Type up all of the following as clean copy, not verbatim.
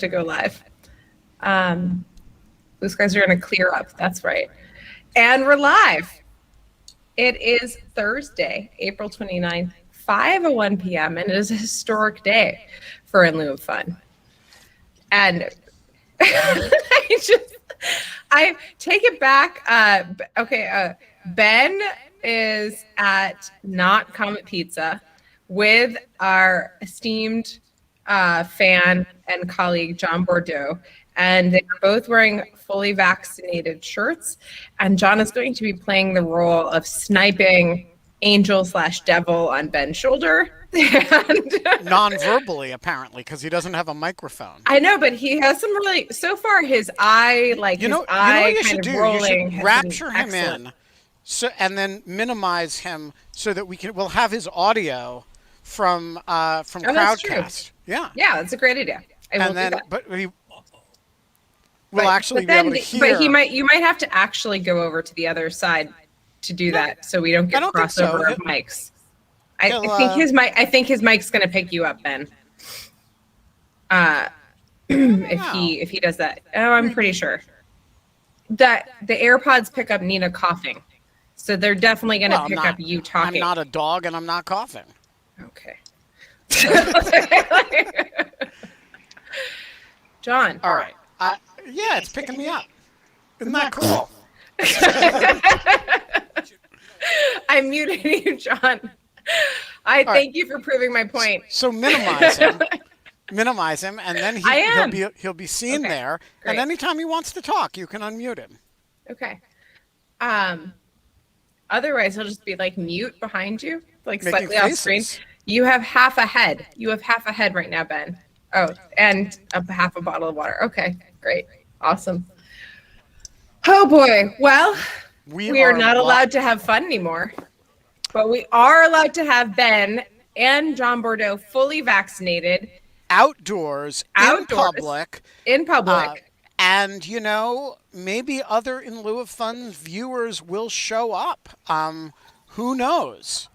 to go live. Blue skies are going to clear up. That's right. And we're live. It is Thursday, April 29th, 5:01 p.m., and it is a historic day for In Lieu of Fun. And I take it back. Ben is at Not Comet Pizza with our esteemed fan and colleague, John Bordeaux. And they're both wearing fully vaccinated shirts. And John is going to be playing the role of sniping angel/devil on Ben's shoulder. Non-verbally, apparently, because he doesn't have a microphone. I know, but he has some really, so far his eye, like his eye kind of rolling. You should rapture him in, and then minimize him so that we'll have his audio from Crowdcast. Yeah, that's a great idea. We'll actually be able to hear. But you might have to actually go over to the other side to do that, so we don't get crossover of mics. I think his mic's going to pick you up, Ben. If he does that, I'm pretty sure that the AirPods pick up Nina coughing, so they're definitely going to pick up you talking. I'm not a dog, and I'm not coughing. Okay. John. All right. Yeah, it's picking me up. Isn't that cool? I muted you, John. Thank you for proving my point. So minimize him, and then he'll be seen there. Great. And anytime he wants to talk, you can unmute him. Okay. Otherwise, he'll just be like mute behind you, like making slightly faces. off screen. You have half a head. You have half a head right now, Ben. Oh, and half a bottle of water. Okay, great, awesome. Oh boy. Well, we are not allowed to have fun anymore. But we are allowed to have Ben and John Bordeaux fully vaccinated. Outdoors. In public. And, maybe other In Lieu of Fun viewers will show up. Who knows?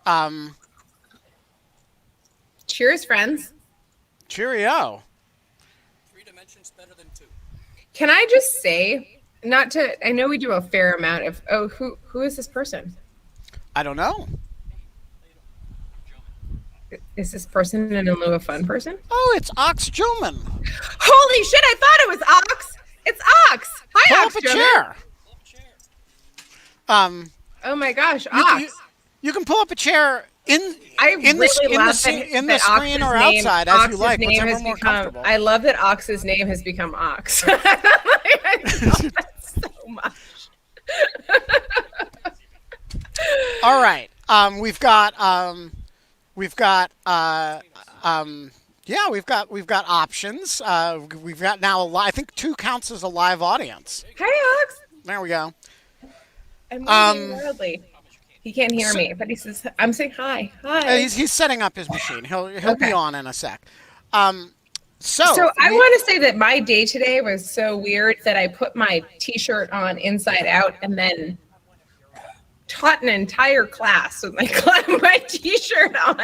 Cheers, friends. Cheerio. 3 dimensions better than 2. Can I just say, I know we do a fair amount of, who is this person? I don't know. Is this person an In Lieu of Fun person? Oh, it's Ox Juman. Holy shit, I thought it was Ox. It's Ox. Hi, Ox Juman. Oh my gosh, Ox. You can pull up a chair in the screen or outside as you like, whichever more comfortable. I love that Ox's name has become Ox. I love that so much. All right. We've got options. We've got now I think 2 counts as a live audience. Hi, Ox. There we go. I'm moving wildly. He can't hear me, but he says, "I'm saying hi." Hi. He's setting up his machine. He'll be on in a sec. So I want to say that my day today was so weird that I put my T-shirt on inside out and then taught an entire class with my T-shirt on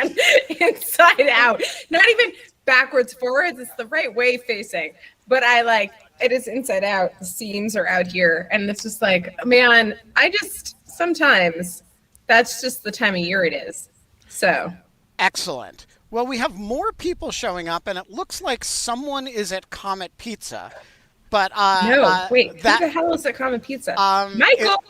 inside out. Not even backwards, forwards. It's the right way facing. But it is inside out. The seams are out here. And it's just like, man, sometimes that's just the time of year it is. So. Excellent. Well, we have more people showing up, and it looks like someone is at Comet Pizza. But who the hell is at Comet Pizza? Michael.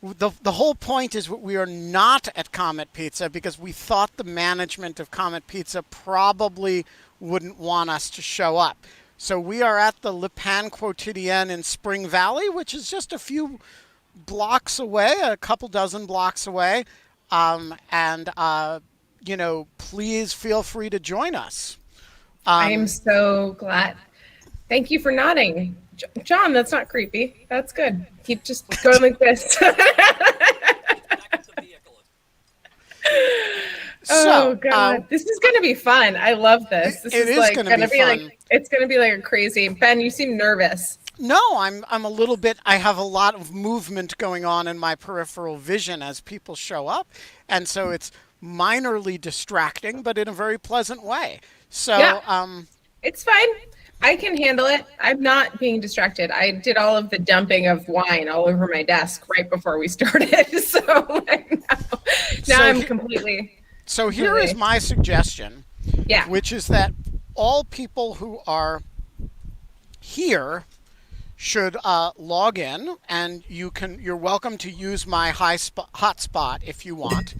The whole point is we are not at Comet Pizza because we thought the management of Comet Pizza probably wouldn't want us to show up. So we are at the Le Pan Quotidien in Spring Valley, which is just a few blocks away, a couple dozen blocks away. Please feel free to join us. I am so glad. Thank you for nodding. John, that's not creepy. That's good. Keep just going like this. Oh God, this is going to be fun. I love this. This is going to be fun. It's going to be like a crazy. Ben, you seem nervous. No, I'm a little bit. I have a lot of movement going on in my peripheral vision as people show up, and so it's minorly distracting, but in a very pleasant way. So, yeah, it's fine. I can handle it. I'm not being distracted. I did all of the dumping of wine all over my desk right before we started. So now I'm completely. So here is my suggestion, Yeah. which is that all people who are here should log in, and you're welcome to use my hotspot if you want.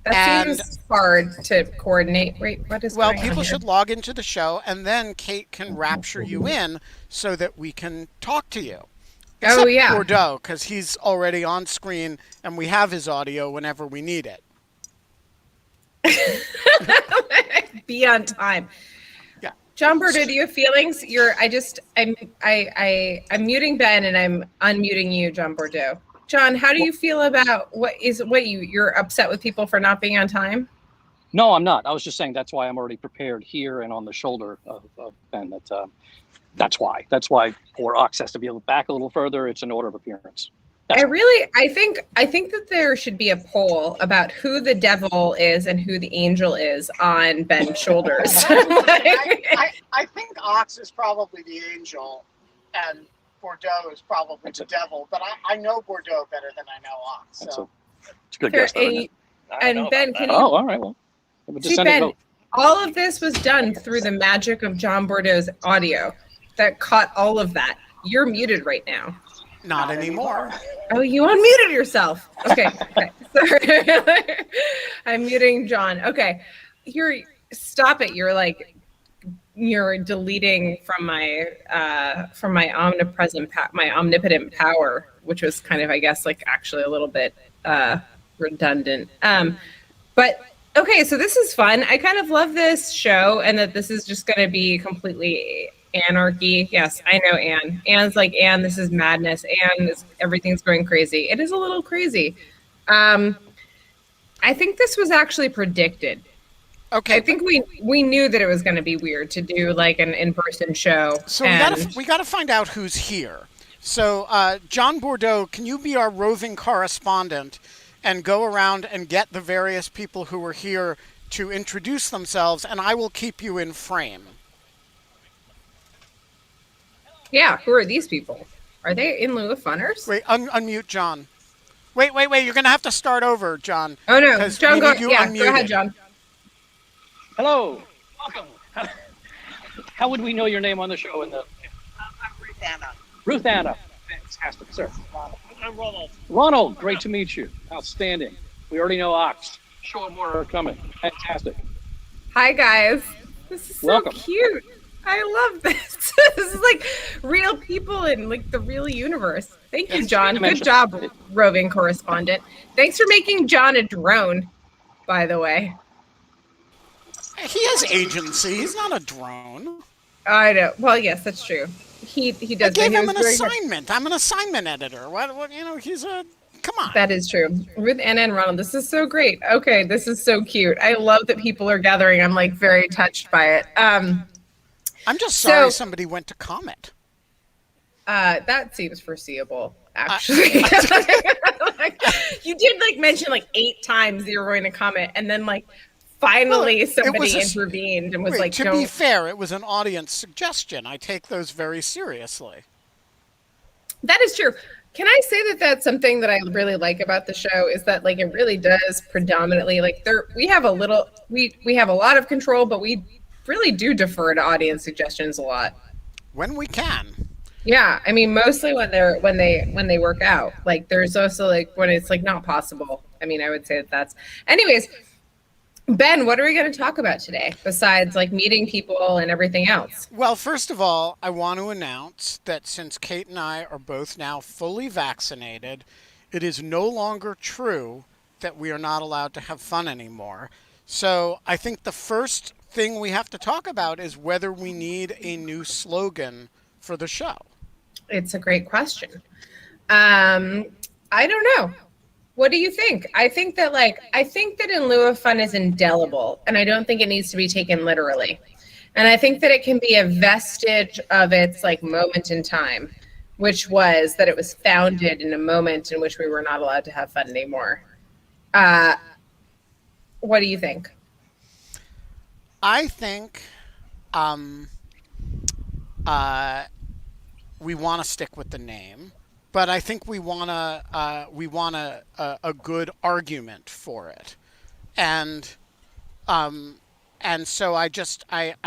That seems hard to coordinate. Wait, what is well, going on people here? should log into the show, and then Kate can rapture you in so that we can talk to you. Except yeah. Bordeaux, because he's already on screen, and we have his audio whenever we need it. Be on time. Yeah. John Bordeaux, do you have feelings? I'm muting Ben and I'm unmuting you, John Bordeaux. John, how do you feel about you're upset with people for not being on time? No, I'm not. I was just saying that's why I'm already prepared here and on the shoulder of Ben. That's why. That's why poor Ox has to be back a little further. It's an order of appearance. I think that there should be a poll about who the devil is and who the angel is on Ben's shoulders. I think Ox is probably the angel, and Bordeaux is probably the devil. But I know Bordeaux better than I know Ox. So it's a good guess. And Ben, can you? Oh, all right. Well, see, Ben, all of this was done through the magic of John Bordeaux's audio that caught all of that. You're muted right now. Not anymore. Oh, you unmuted yourself. Okay. Sorry. I'm muting John. Okay. Stop it. You're deleting from my omnipotent power, which was kind of, I guess, like actually a little bit redundant. But okay, so this is fun. I kind of love this show, and that this is just going to be completely anarchy. Yes, I know Anne. Anne's like, Anne, this is madness. Everything's going crazy. It is a little crazy. I think this was actually predicted. Okay. I think we knew that it was going to be weird to do like an in-person show. So we got to find out who's here. So John Bordeaux, can you be our roving correspondent and go around and get the various people who are here to introduce themselves, and I will keep you in frame. Yeah, who are these people? Are they in lieu of funners? Wait, unmute John. Wait. You're going to have to start over, John. Oh, no. John, go ahead, John. Hello. Welcome. How would we know your name on the show? I'm Ruth Anna. Ruth Anna. Fantastic, sir. I'm Ronald. Ronald, great to meet you. Outstanding. We already know Ox. Sure, more are coming. Fantastic. Hi, guys. This is so Welcome. Cute. I love this. This is like real people in like the real universe. Thank you, John. Good job, roving correspondent. Thanks for making John a drone, by the way. He has agency. He's not a drone. I know. Well, yes, that's true. He does. I gave him an assignment. I'm an assignment editor. What? He's a... Come on. That is true. Ruth Anna and Ronald, this is so great. Okay, this is so cute. I love that people are gathering. I'm like very touched by it. I'm just sorry somebody went to Comet. That seems foreseeable, actually. You did like mention like 8 times that you were going to Comet, and then like finally somebody intervened and was like, to be fair, it was an audience suggestion. I take those very seriously. That is true. Can I say that that's something that I really like about the show is that like it really does predominantly like we have a lot of control, but we really do defer to audience suggestions a lot when we can. Yeah, I mean mostly when they work out. Like there's also like when it's like not possible. I mean I would say that's. Anyways, Ben, what are we going to talk about today besides like meeting people and everything else? Well, first of all, I want to announce that since Kate and I are both now fully vaccinated, it is no longer true that we are not allowed to have fun anymore. So I think the first thing we have to talk about is whether we need a new slogan for the show. It's a great question. I don't know. What do you think? I think that in lieu of fun is indelible, and I don't think it needs to be taken literally. And I think that it can be a vestige of its like moment in time, which was that it was founded in a moment in which we were not allowed to have fun anymore. What do you think? I think we want to stick with the name, but I think we want a good argument for it, and so I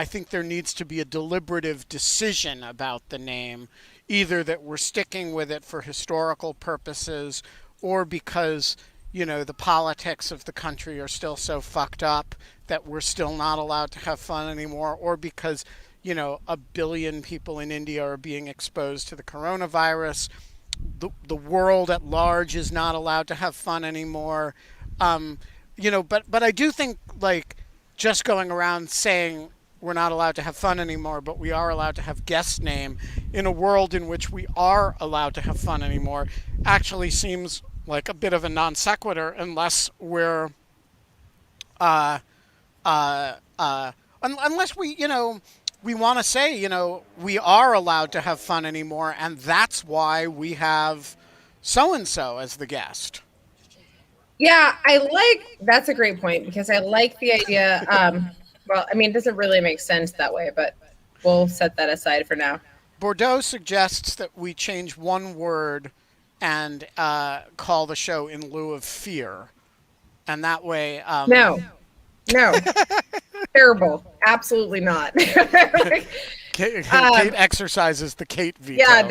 think there needs to be a deliberative decision about the name, either that we're sticking with it for historical purposes, or because the politics of the country are still so fucked up that we're still not allowed to have fun anymore, or because a billion people in India are being exposed to the coronavirus. The world at large is not allowed to have fun anymore. But I do think, like, just going around saying we're not allowed to have fun anymore, but we are allowed to have guest name in a world in which we are allowed to have fun anymore actually seems like a bit of a non sequitur, unless we're unless we want to say, we are allowed to have fun anymore, and that's why we have so-and-so as the guest. Yeah, that's a great point, because I like the idea. Well, I mean, it doesn't really make sense that way, but we'll set that aside for now. Bordeaux suggests that we change one word and call the show In Lieu of Fear. And that way... No. Terrible. Absolutely not. Kate exercises the Kate veto. Yeah,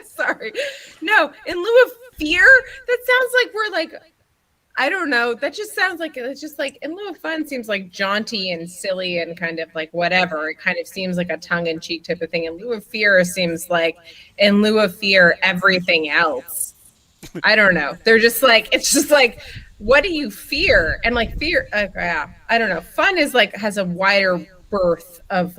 sorry. No, In Lieu of Fear? That sounds like we're like, I don't know. That just sounds like, it's just like, In Lieu of Fun seems like jaunty and silly and kind of like whatever. It kind of seems like a tongue-in-cheek type of thing. In Lieu of Fear seems like, in lieu of fear, everything else. I don't know. They're just like, it's just like, what do you fear? And like fear, I don't know. Fun is like, has a wider berth of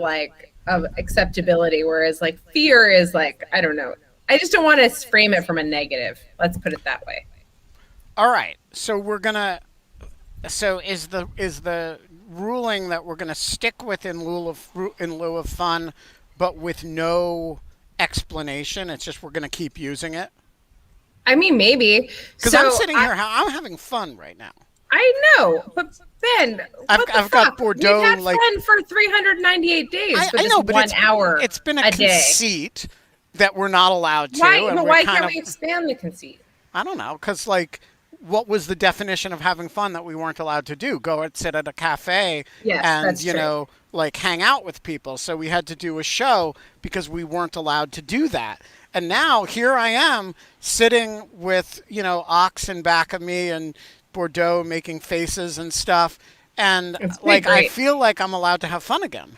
acceptability, whereas like fear is like, I don't know. I just don't want to frame it from a negative. Let's put it that way. All right. So is the ruling that we're gonna stick with in lieu of fun, but with no explanation? It's just we're gonna keep using it. I mean, maybe. Because I'm sitting here, I'm having fun right now. I know, but Ben, I've got Bordeaux. We've had fun for 398 days. I know, but 1 hour. It's been a conceit that we're not allowed to. Why can't we expand the conceit? I don't know, because what was the definition of having fun that we weren't allowed to do? Go and sit at a cafe and hang out with people. So we had to do a show because we weren't allowed to do that. And now here I am sitting with, Ox in back of me and Bordeaux making faces and stuff. And I feel like I'm allowed to have fun again.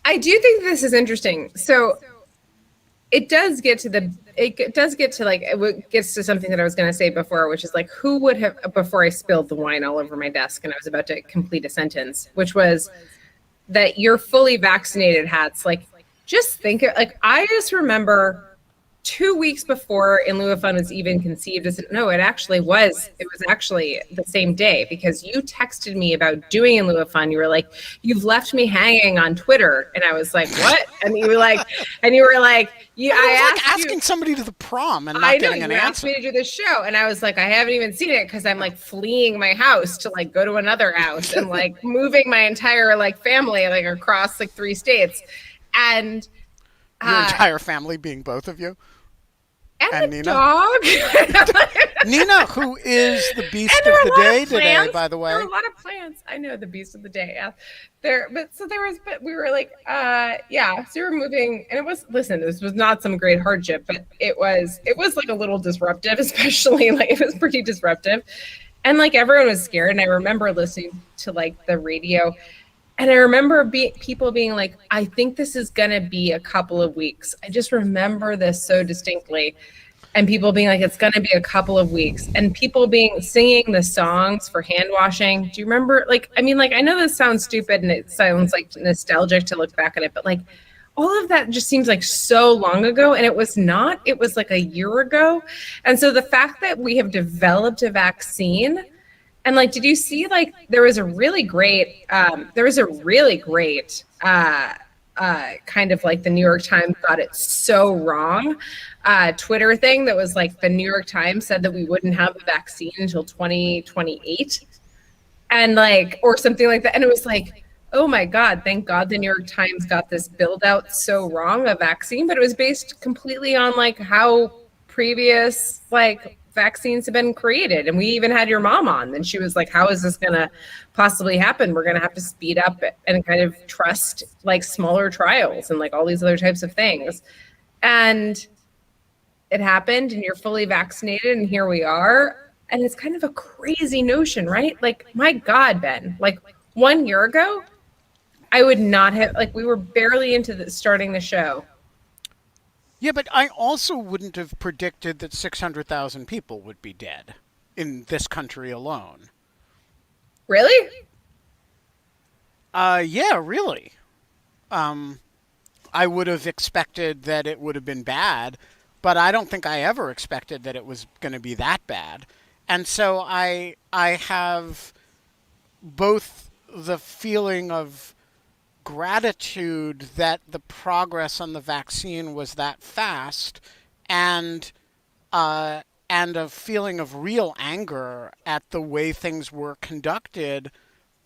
I do think this is interesting. So it gets to something that I was going to say before, which is like, who would have, before I spilled the wine all over my desk and I was about to complete a sentence, which was that you're fully vaccinated hats. Like, just think, I just remember 2 weeks before In Lieu of Fun was even conceived. It was actually the same day, because you texted me about doing In Lieu of Fun. You were like, you've left me hanging on Twitter. And I was like, what? And you were like, I asked asking somebody to the prom and not getting an answer. Asked me to do this show. And I was like, I haven't even seen it because I'm like fleeing my house to like go to another house and like moving my entire like family like across like 3 states. And your entire family being both of you? And the Nina? Dog. Nina, who is the beast of the day today, by the way. There were a lot of plants. I know, the beast of the day. Yeah. We were like, so we were moving, and this was not some great hardship, but it was like a little disruptive, especially like it was pretty disruptive. And like everyone was scared. And I remember listening to like the radio. And I remember people being like, I think this is going to be a couple of weeks. I just remember this so distinctly. And people being like, it's going to be a couple of weeks. And people singing the songs for hand washing. Do you remember? I know this sounds stupid and it sounds like nostalgic to look back at it. But like all of that just seems like so long ago. And it was not. It was like a year ago. And so the fact that we have developed a vaccine. And like, did you see there was a really great kind of like the New York Times got it so wrong Twitter thing that was like the New York Times said that we wouldn't have a vaccine until 2028 and like, or something like that. And it was like, oh my God, thank God the New York Times got this build out so wrong, a vaccine, but it was based completely on like how previous like vaccines have been created. And we even had your mom on, and she was like, how is this going to possibly happen? We're going to have to speed up and kind of trust like smaller trials and like all these other types of things. And it happened, and you're fully vaccinated, and here we are. And it's kind of a crazy notion, right? Like, my God, Ben, like 1 year ago, I would not have, like, we were barely into starting the show. Yeah, but I also wouldn't have predicted that 600,000 people would be dead in this country alone. Really? Yeah, really. I would have expected that it would have been bad, but I don't think I ever expected that it was going to be that bad. And so I have both the feeling of gratitude that the progress on the vaccine was that fast, and a feeling of real anger at the way things were conducted.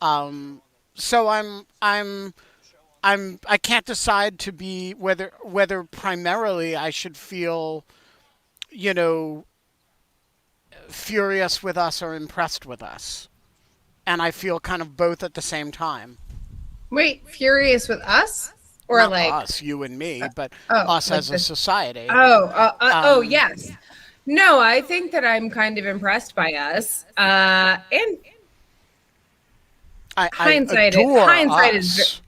So I can't decide to be whether primarily I should feel, you know, furious with us or impressed with us. And I feel kind of both at the same time. Wait, furious with us? Or Not like us, you and me, but oh, us like as a society. yes. No, I think that I'm kind of impressed by us. And I hindsight adore hindsight us. is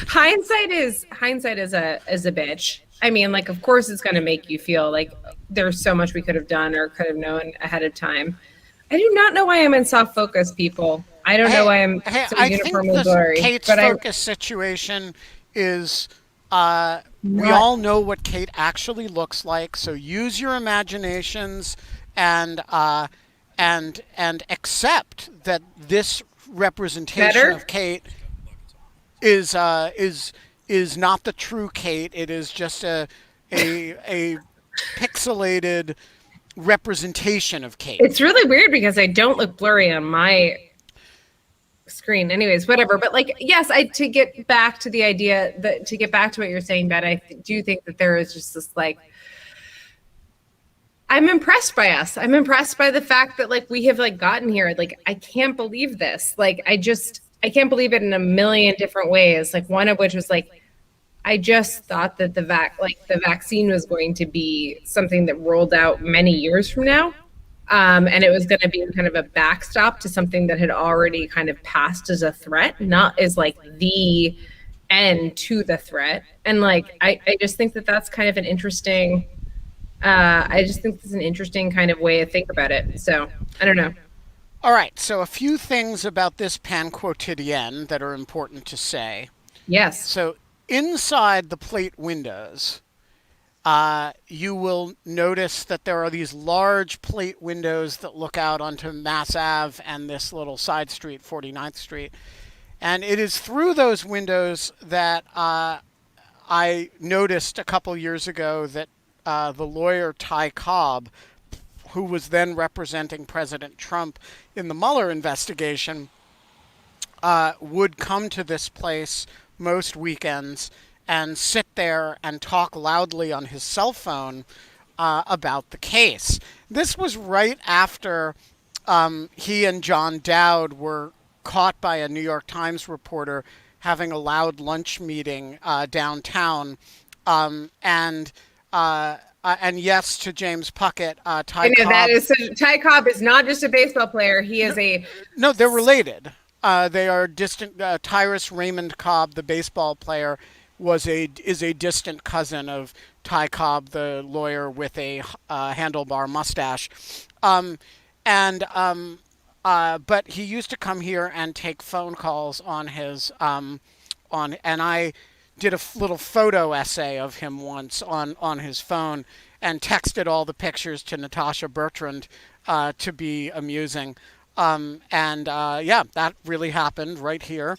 hindsight is a bitch. I mean, like, of course it's going to make you feel like there's so much we could have done or could have known ahead of time. I do not know why I'm in soft focus, people. I don't know why I'm so I uniformly think blurry. Kate's But focus situation is we all know what Kate actually looks like, so use your imaginations and accept that this representation Better? of Kate is not the true Kate. It is just a pixelated representation of Kate. It's really weird because I don't look blurry on my screen. Anyways, whatever. But like, yes, to get back to the idea that to get back to what you're saying, Ben, I do think that there is just this like, I'm impressed by us. I'm impressed by the fact that like we have like gotten here. Like, I can't believe this. Like, I can't believe it in a million different ways. Like, one of which was like, I just thought that the vaccine was going to be something that rolled out many years from now. And it was going to be kind of a backstop to something that had already kind of passed as a threat, not as like the end to the threat. And like, I just think that that's kind of an interesting, I just think it's an interesting kind of way to think about it. So I don't know. All right. So a few things about this pan quotidienne that are important to say. Yes. So inside the plate windows, you will notice that there are these large plate windows that look out onto Mass Ave and this little side street, 49th Street. And it is through those windows that I noticed a couple years ago that the lawyer Ty Cobb, who was then representing President Trump in the Mueller investigation, would come to this place most weekends and sit there and talk loudly on his cell phone about the case. This was right after he and John Dowd were caught by a New York Times reporter having a loud lunch meeting downtown. And yes, to James Puckett, Ty Cobb. Ty Cobb is not just a baseball player. He is No, they're related. They are distant. Tyrus Raymond Cobb, the baseball player, is a distant cousin of Ty Cobb, the lawyer with a handlebar mustache. But he used to come here and take phone calls on his and I did a little photo essay of him once on his phone and texted all the pictures to Natasha Bertrand to be amusing. Yeah, that really happened right here.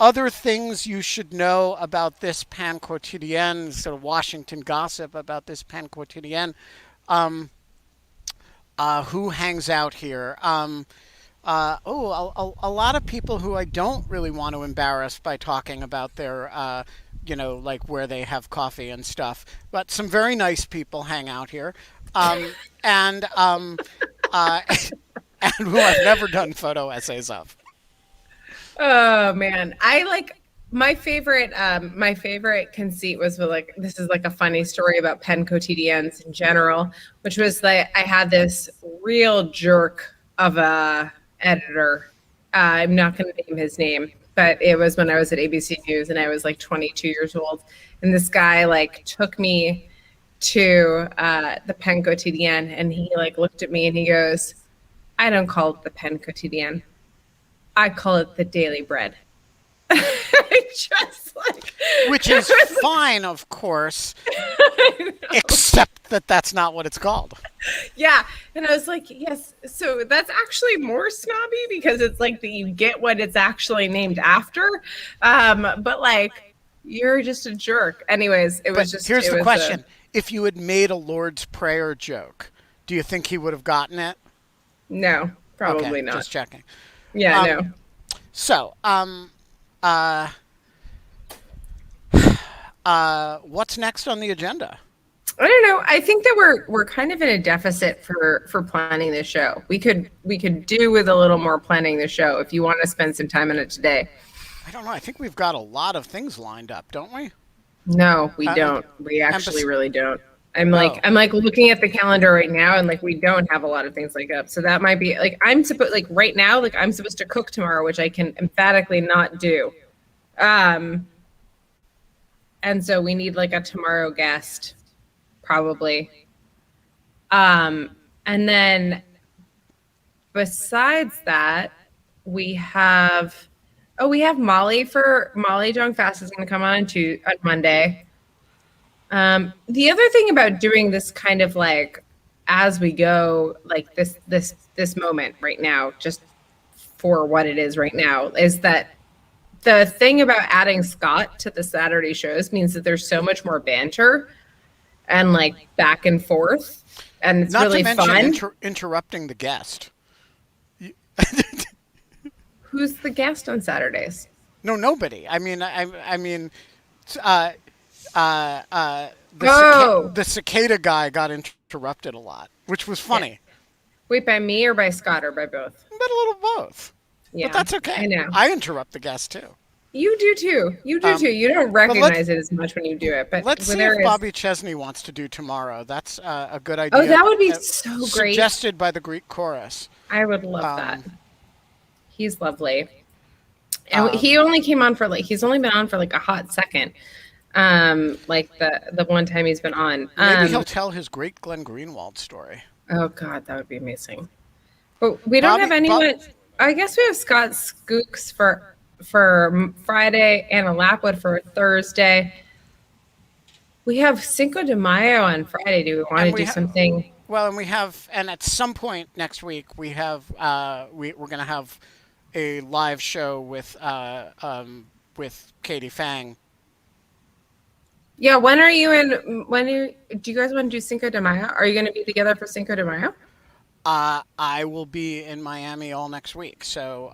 Other things you should know about this pan quotidienne, sort of Washington gossip about this pan quotidienne. Who hangs out here? A lot of people who I don't really want to embarrass by talking about their, like where they have coffee and stuff. But some very nice people hang out here, and and who I've never done photo essays of. Oh man, I like my favorite conceit was with, like, this is like a funny story about pen quotidiens in general, which was that I had this real jerk of a editor. I'm not going to name his name, but it was when I was at ABC News and I was like 22 years old, and this guy like took me to the pen quotidien, and he like looked at me and he goes, "I don't call it the pen quotidien. I call it the Daily Bread." Just like, Which is fine, of course, except that that's not what it's called. yeah. And I was like, yes. So that's actually more snobby because it's like that you get what it's actually named after. But like, you're just a jerk. Anyways, it was just. Here's it the was question: if you had made a Lord's Prayer joke, do you think he would have gotten it? No, probably Okay, not. just checking. Yeah, no. So, what's next on the agenda? I don't know. I think that we're kind of in a deficit for planning the show. We could do with a little more planning the show if you want to spend some time on it today. I don't know. I think we've got a lot of things lined up, don't we? No, we don't. We actually really don't. I'm Oh. like looking at the calendar right now, and like we don't have a lot of things like up. So that might be like right now, like I'm supposed to cook tomorrow, which I can emphatically not do. And so we need like a tomorrow guest, probably. And then besides that, we have Molly Jong Fast is going to come on Monday. The other thing about doing this kind of like as we go, like this moment right now, just for what it is right now, is that the thing about adding Scott to the Saturday shows means that there's so much more banter and like back and forth, and it's Not really to mention fun. interrupting the guest. Who's the guest on Saturdays? No, nobody. I mean, the cicada guy got interrupted a lot, which was funny. Wait, by me or by Scott or by both? But a little both. Yeah, But that's okay. I know. I interrupt the guest too. You do too. You do too. You don't recognize it as much when you do it. But Let's when see there if is- Bobby Chesney wants to do tomorrow. That's a good idea. Oh, that would be so great. Suggested by the Greek chorus. I would love that. He's lovely. And he only came on for he's only been on for like a hot second. Like the one time he's been on. Maybe he'll tell his great Glenn Greenwald story. Oh God, that would be amazing. But we don't have anyone. I guess we have Scott Skooks for Friday, Anna Lapwood for Thursday. We have Cinco de Mayo on Friday. Do we want to do something? Well, and at some point next week we have we're going to have a live show with Katie Fang. Yeah, when are you in? Do you guys want to do Cinco de Mayo? Are you going to be together for Cinco de Mayo? I will be in Miami all next week, so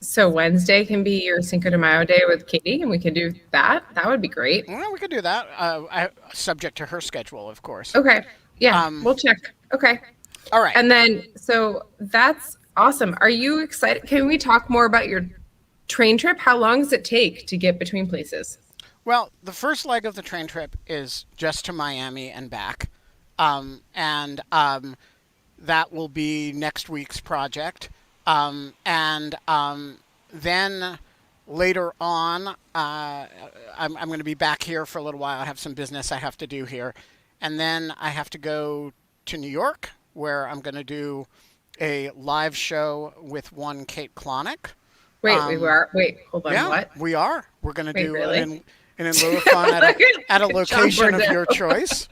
So Wednesday can be your Cinco de Mayo day with Katie, and we can do that. That would be great. Well, we could do that. Subject to her schedule, of course. Okay. Yeah, we'll check. Okay. All right. And then, so that's awesome. Are you excited? Can we talk more about your train trip? How long does it take to get between places? Well, the first leg of the train trip is just to Miami and back. And that will be next week's project. Then later on, I'm going to be back here for a little while. I have some business I have to do here. And then I have to go to New York, where I'm going to do a live show with one Kate Klonick. Wait, hold on. Yeah, What? we are. We're going to do really? an in lieu of fun at a location of your choice.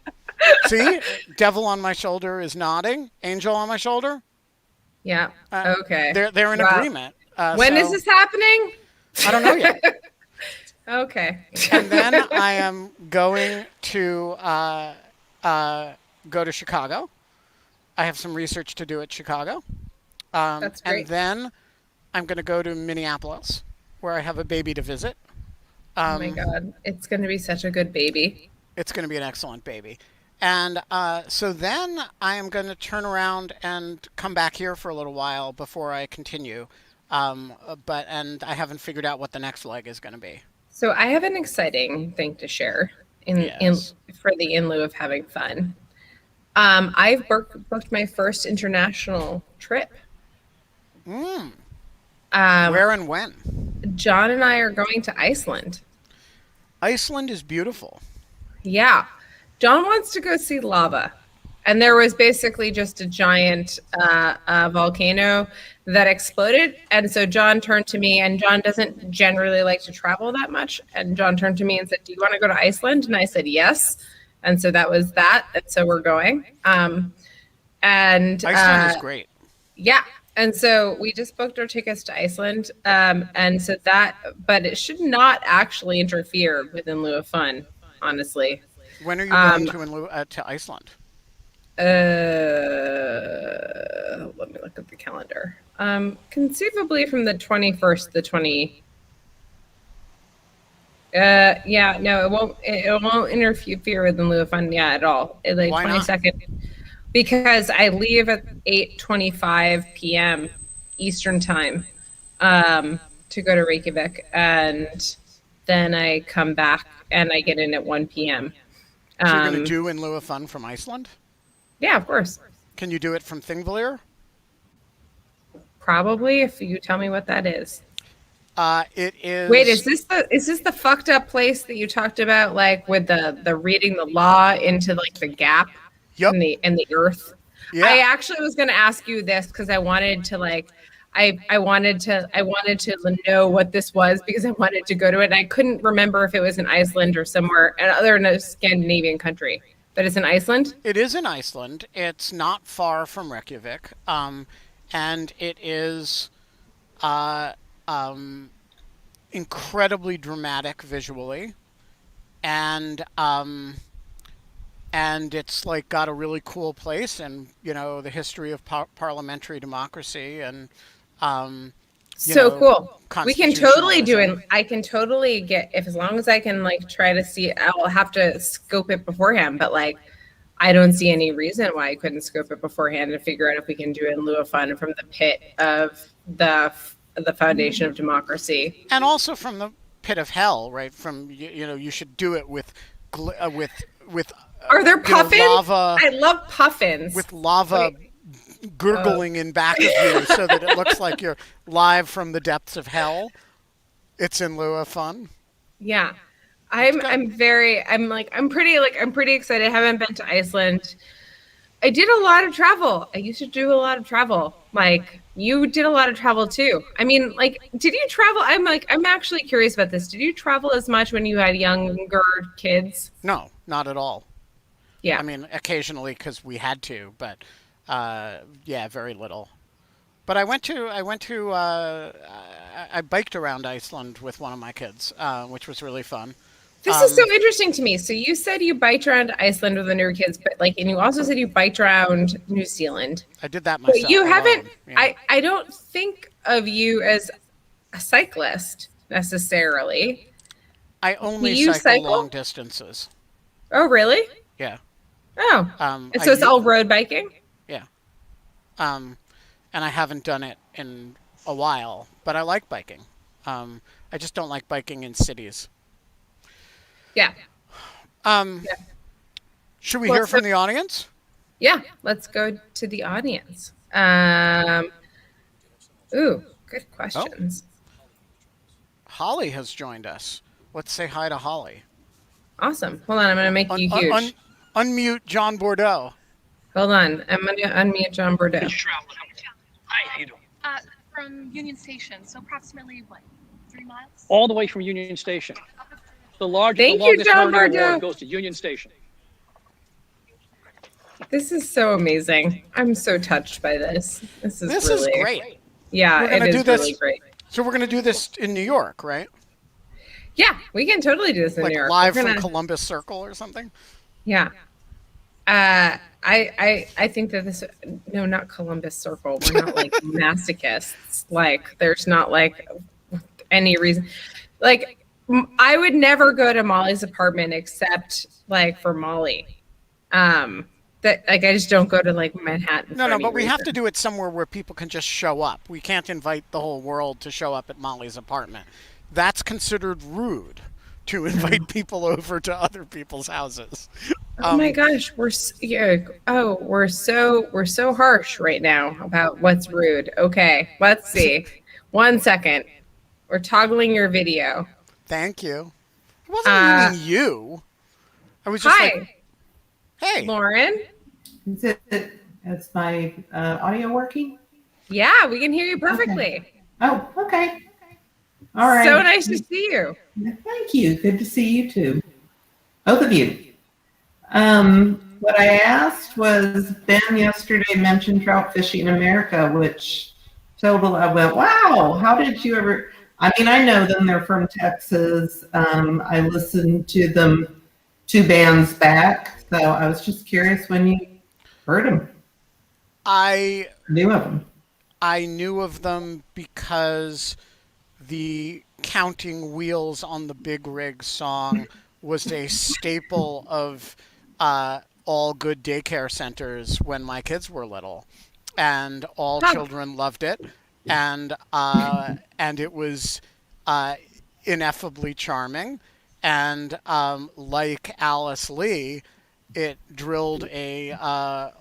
See, devil on my shoulder is nodding. Angel on my shoulder. Yeah. Okay. They're in agreement. When is this happening? I don't know yet. Okay. And then I am going to go to Chicago I have some research to do at Chicago. That's great. And then I'm going to go to Minneapolis, where I have a baby to visit. Oh my God, it's going to be such a good baby. It's going to be an excellent baby. And so then I am going to turn around and come back here for a little while before I continue. And I haven't figured out what the next leg is going to be. So I have an exciting thing to share for the In Lieu of Having Fun. I've booked my first international trip. Where and when? John and I are going to Iceland. Iceland is beautiful. Yeah. John wants to go see lava. And there was basically just a giant volcano that exploded. And so John turned to me, and John doesn't generally like to travel that much. And John turned to me and said, "Do you want to go to Iceland?" And I said, "Yes." And so that was that. And so we're going. And Iceland is great. Yeah. And so we just booked our tickets to Iceland. And so but it should not actually interfere with In Lieu of Fun, honestly. When are you going to Iceland? Let me look at the calendar. Conceivably from the 21st to the 20. Yeah, no, it won't interfere with In Lieu of Fun, at all. Like Why 22nd. Because I leave at 8:25 p.m. Eastern time to go to Reykjavik, and then I come back and I get in at 1 p.m. So you're going to do In Lieu of Fun from Iceland? Yeah, of course. Can you do it from Thingvellir? Probably, if you tell me what that is. It is. Wait, is this the fucked up place that you talked about, like with the reading the law into like the gap? Yep. in the earth. Yeah. I actually was going to ask you this because I wanted to I wanted to know what this was because I wanted to go to it. And I couldn't remember if it was in Iceland or somewhere other than a Scandinavian country. But it's in Iceland? It is in Iceland. It's not far from Reykjavik. And it is incredibly dramatic visually. And it's like got a really cool place, and the history of parliamentary democracy, and cool. We can totally do it. constitutionalism. I can totally get as long as I can try to see. I'll have to scope it beforehand, but I don't see any reason why I couldn't scope it beforehand and figure out if we can do it in lieu of fun from the pit of the foundation of democracy, and also from the pit of hell, right? From you should do it with. Are there puffins? Lava, I love puffins. with lava gurgling in back of you so that it looks like you're live from the depths of hell. It's In Lieu of Fun. Yeah. I'm pretty excited. I haven't been to Iceland. I did a lot of travel. I used to do a lot of travel. You did a lot of travel too. I mean, did you travel? I'm actually curious about this. Did you travel as much when you had younger kids? No, not at all. Yeah. I mean, occasionally because we had to, but very little. But I biked around Iceland with one of my kids, which was really fun. This is so interesting to me. So you said you biked around Iceland with one of your kids, but and you also said you biked around New Zealand. I did that myself. But you haven't. Yeah. I don't think of you as a cyclist necessarily. I only Do you cycle long distances. Oh, really? Yeah. Oh. And so it's all road biking? Yeah. And I haven't done it in a while, but I like biking. I just don't like biking in cities. Yeah. Should we hear from the audience? Yeah, let's go to the audience. Good questions. Holly has joined us. Let's say hi to Holly. Awesome. Hold on, I'm going to make you huge. Unmute John Bordeaux. Hold on, I'm going to unmute John Bordeaux. Trout. Hi, how you doing? From Union Station, so approximately 3 miles? All the way from Union Station. The Thank you, longest John running Bordeaux. award goes to Union Station. This is so amazing. I'm so touched by this. This is great. Yeah, We're gonna it do is this- really great. So we're going to do this in New York, right? Yeah, we can totally do this in New York. Live We're from gonna- Columbus Circle or something? Yeah. I think that this, no, not Columbus Circle. We're not like masochists. Like, there's not like any reason. Like, I would never go to Molly's apartment except like for Molly. That like I just don't go to like Manhattan. No, for no, any but we have reason. to do it somewhere where people can just show up. We can't invite the whole world to show up at Molly's apartment. That's considered rude to invite people over to other people's houses. Oh my gosh, yeah. Oh, we're so harsh right now about what's rude. Okay, let's see. 1 second. We're toggling your video. Thank you. It wasn't meaning you. I was just Hi, like, hey. Lauren. Is my audio working? Yeah, we can hear you perfectly. Oh, okay. All right. So nice to see you. Thank you. Good to see you too. Both of you. What I asked was Ben yesterday mentioned trout fishing in America, which I went, wow, how did you ever? I mean, I know them. They're from Texas. I listened to them 2 bands back. So I was just curious when you heard them. I Knew of them. I knew of them because the Counting Wheels on the Big Rig song was a staple of all good daycare centers when my kids were little, and all children loved it, and it was ineffably charming, and like Alice Lee, it drilled a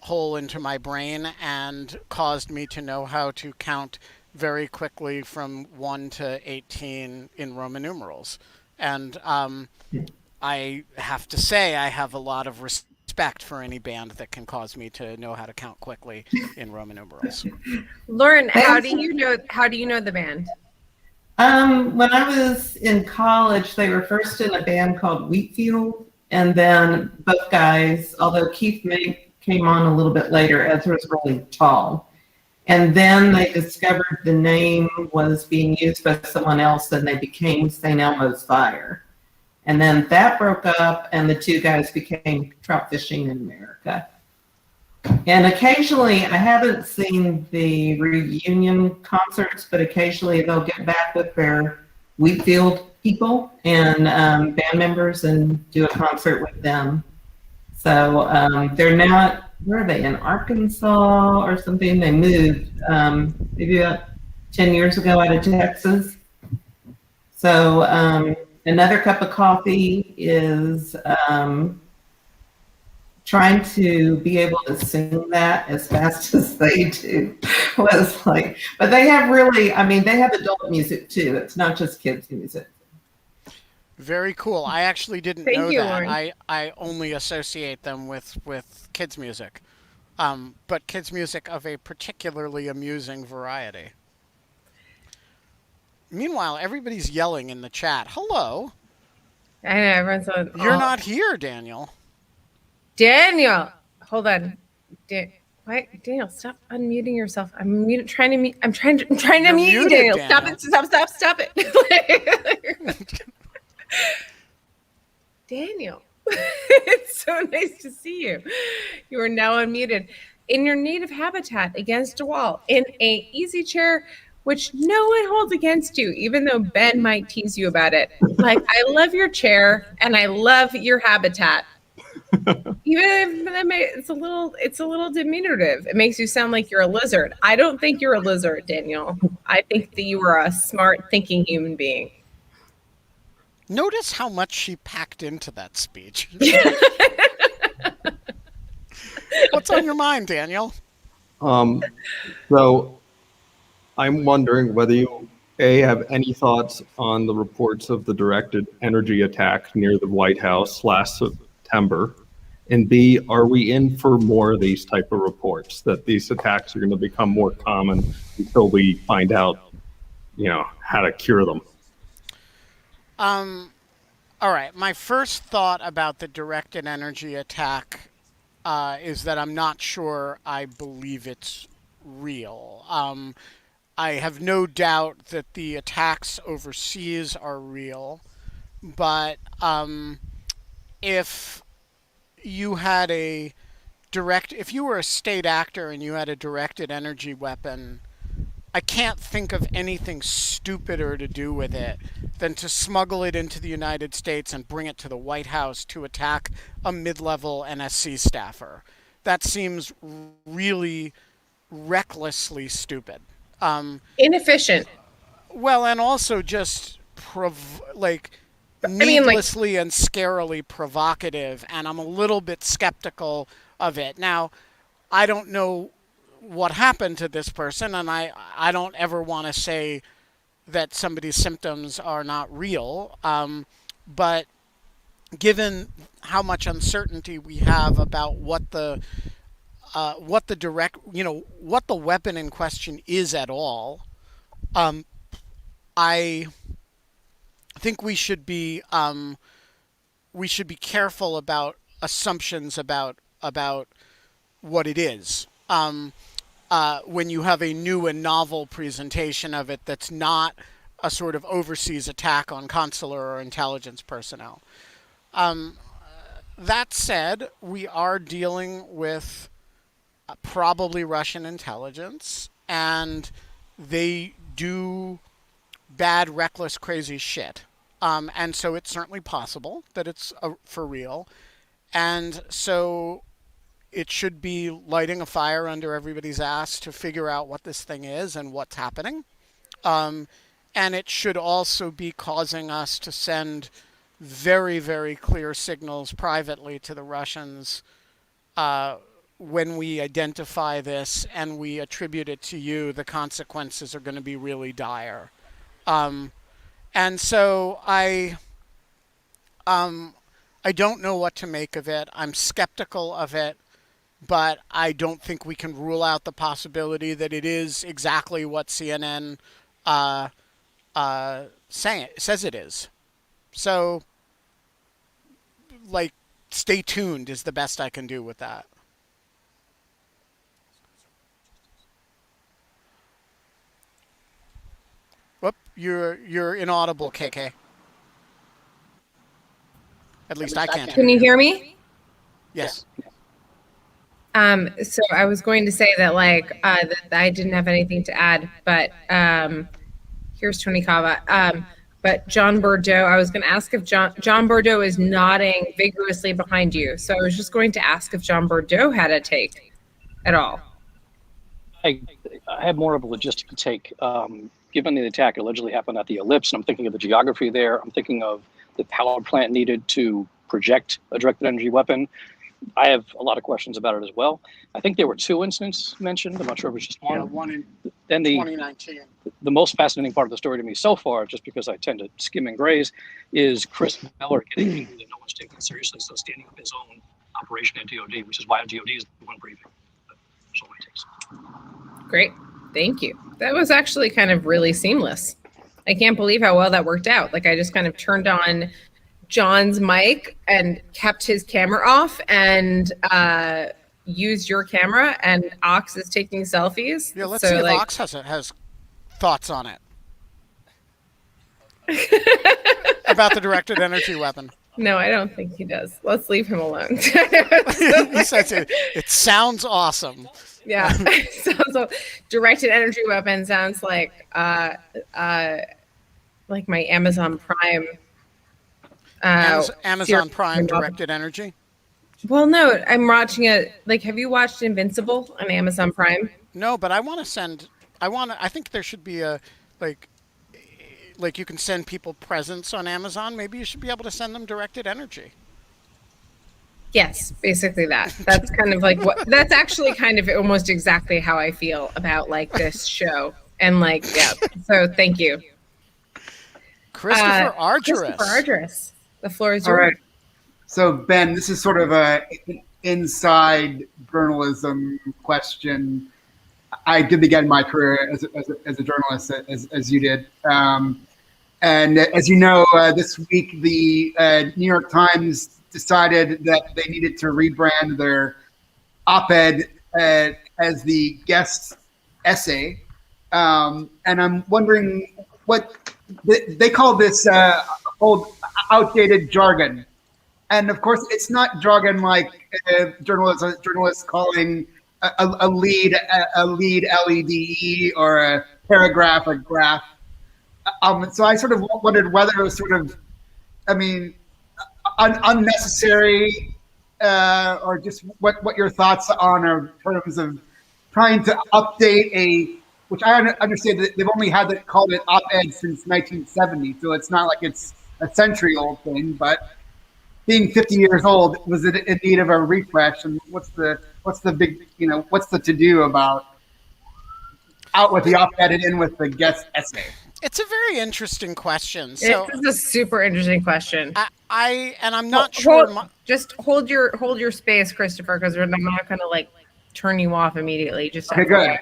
hole into my brain and caused me to know how to count very quickly from 1 to 18 in Roman numerals. And I have to say, I have a lot of respect for any band that can cause me to know how to count quickly in Roman numerals. Lauren, how do you know the band? When I was in college, they were first in a band called Wheatfield, and then both guys, although Keith came on a little bit later, Ezra's really tall. And then they discovered the name was being used by someone else, and they became St. Elmo's Fire. And then that broke up, and the 2 guys became Trout Fishing in America. And occasionally, I haven't seen the reunion concerts, but occasionally they'll get back with their Wheatfield people and band members and do a concert with them. So they're not, where are they, in Arkansas or something? They moved maybe about 10 years ago out of Texas. So another cup of coffee is trying to be able to sing that as fast as they do was like, but they have really, I mean, they have adult music too. It's not just kids music. Very cool. I actually didn't Thank know you, that. Lauren. I only associate them with kids music, but kids music of a particularly amusing variety. Meanwhile, everybody's yelling in the chat. Hello. I know everyone's on. You're not here, Daniel. Daniel. Hold on. Why, Daniel? Stop unmuting yourself. I'm trying to mute. I'm trying to You're mute you, muted, Daniel. Daniel. Stop it. Daniel, it's so nice to see you. You are now unmuted in your native habitat against a wall in a easy chair, which no one holds against you, even though Ben might tease you about it. Like, I love your chair and I love your habitat. Even if it's a little diminutive. It makes you sound like you're a lizard. I don't think you're a lizard, Daniel. I think that you are a smart, thinking human being. Notice how much she packed into that speech. What's on your mind, Daniel? So I'm wondering whether you, A, have any thoughts on the reports of the directed energy attack near the White House last September, and B, are we in for more of these type of reports, that these attacks are going to become more common until we find out, how to cure them? All right. My first thought about the directed energy attack is that I'm not sure I believe it's real. I have no doubt that the attacks overseas are real, but if you had a if you were a state actor and you had a directed energy weapon, I can't think of anything stupider to do with it than to smuggle it into the United States and bring it to the White House to attack a mid-level NSC staffer. That seems really recklessly stupid. Inefficient. Well, and also just mean, needlessly and scarily provocative, and I'm a little bit skeptical of it. Now, I don't know what happened to this person, and I don't ever want to say that somebody's symptoms are not real, but given how much uncertainty we have about what the weapon in question is at all, I think we should be careful about assumptions about what it is. When you have a new and novel presentation of it that's not a sort of overseas attack on consular or intelligence personnel. That said, we are dealing with probably Russian intelligence, and they do bad, reckless, crazy shit. And so it's certainly possible that it's for real. And so it should be lighting a fire under everybody's ass to figure out what this thing is and what's happening. And it should also be causing us to send very, very clear signals privately to the Russians when we identify this and we attribute it to you. The consequences are going to be really dire. And so I don't know what to make of it. I'm skeptical of it, but I don't think we can rule out the possibility that it is exactly what CNN says it is. So, stay tuned is the best I can do with that. Whoop, you're inaudible, KK. At least I can't. Can you hear me? Yes. So I was going to say that that I didn't have anything to add, but here's Tony Cava. But John Bordeaux, I was going to ask if John Bordeaux is nodding vigorously behind you. So I was just going to ask if John Bordeaux had a take at all. I have more of a logistical take. Given the attack allegedly happened at the ellipse, and I'm thinking of the geography there, I'm thinking of the power plant needed to project a directed energy weapon. I have a lot of questions about it as well. I think there were 2 incidents mentioned. I'm not sure if it was just one. Yeah, one in then 2019. The most fascinating part of the story to me so far, just because I tend to skim and graze, is Chris Miller getting people that no one's taking seriously, so standing up his own operation at DOD, which is why DOD is the one briefing. That's all my takes. Great. Thank you. That was actually kind of really seamless. I can't believe how well that worked out. I just kind of turned on John's mic and kept his camera off and used your camera, and Ox is taking selfies. Yeah, let's see if Ox has thoughts on it. About the directed energy weapon. No, I don't think he does. Let's leave him alone. He says it sounds awesome. Yeah. So directed energy weapon sounds like my Amazon Prime. Amazon Prime directed energy? Well, no, I'm watching it. Have you watched Invincible on Amazon Prime? No, but I think there should be a, you can send people presents on Amazon. Maybe you should be able to send them directed energy. Yes, basically that. That's kind of that's actually kind of almost exactly how I feel about this show. And yeah, so thank you. Christopher Argyris. The floor is yours. All right. So Ben, this is sort of an inside journalism question. I did begin my career as a journalist as you did. And as you know, this week the New York Times decided that they needed to rebrand their op-ed as the guest essay. And I'm wondering what they call this old outdated jargon. And of course, it's not jargon like journalists calling a lead LEDE or a paragraph a graph. So I sort of wondered whether it was sort of, I mean, unnecessary, or just what your thoughts on in terms of trying to update which I understand that they've only called it op-ed since 1970, so it's not like it's a century-old thing, but being 50 years old, was it in need of a refresh? And what's the big, what's the to-do about out with the op-ed and in with the guest essay? It's a very interesting question. So It's a super interesting question. I'm not sure. Just hold your space, Christopher, because I'm not going to like turn you off immediately. Just okay, good.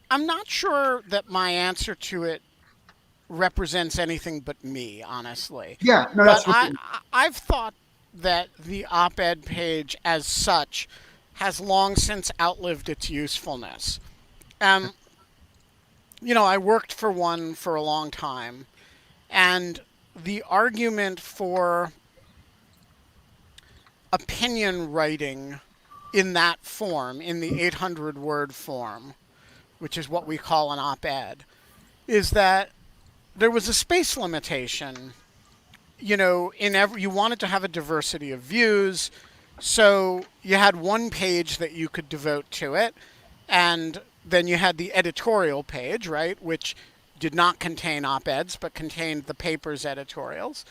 I'm not sure that my answer to it represents anything but me, honestly. Yeah, no, that's what I've thought that the op-ed page as such has long since outlived its usefulness. I worked for one for a long time, and the argument for opinion writing in that form, in the 800-word form, which is what we call an op-ed, is that there was a space limitation. You wanted to have a diversity of views, so you had one page that you could devote to it, and then you had the editorial page, right, which did not contain op-eds, but contained the paper's editorials.